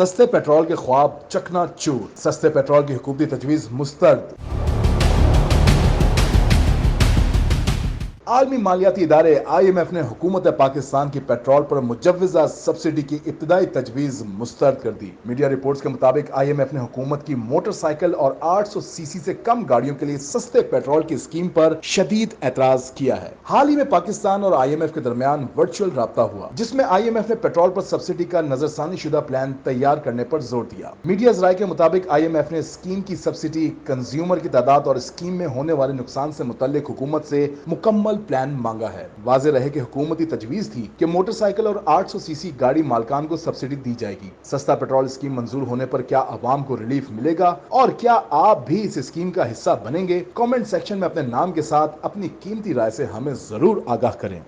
سستے پیٹرول کے خواب چکنا چور، سستے پیٹرول کی حکومتی تجویز مسترد۔ عالمی مالیاتی ادارے IMF نے حکومت پاکستان کی پیٹرول پر مجوزہ سبسڈی کی ابتدائی تجویز مسترد کر دی۔ میڈیا رپورٹس کے مطابق IMF نے حکومت کی موٹر سائیکل اور 800 cc سے کم گاڑیوں کے لیے سستے پیٹرول کی اسکیم پر شدید اعتراض کیا ہے۔ حال ہی میں پاکستان اور IMF کے درمیان ورچوئل رابطہ ہوا، جس میں IMF نے پیٹرول پر سبسڈی کا نظر ثانی شدہ پلان تیار کرنے پر زور دیا۔ میڈیا ذرائع کے مطابق IMF نے اسکیم کی سبسڈی، کنزیومر کی تعداد اور اسکیم میں ہونے والے نقصان سے متعلق حکومت سے مکمل پلان مانگا ہے۔ واضح رہے کہ حکومتی تجویز تھی کہ موٹر سائیکل اور 800 cc گاڑی مالکان کو سبسڈی دی جائے گی۔ سستا پیٹرول اسکیم منظور ہونے پر کیا عوام کو ریلیف ملے گا اور کیا آپ بھی اس اسکیم کا حصہ بنیں گے؟ کامنٹ سیکشن میں اپنے نام کے ساتھ اپنی قیمتی رائے سے ہمیں ضرور آگاہ کریں۔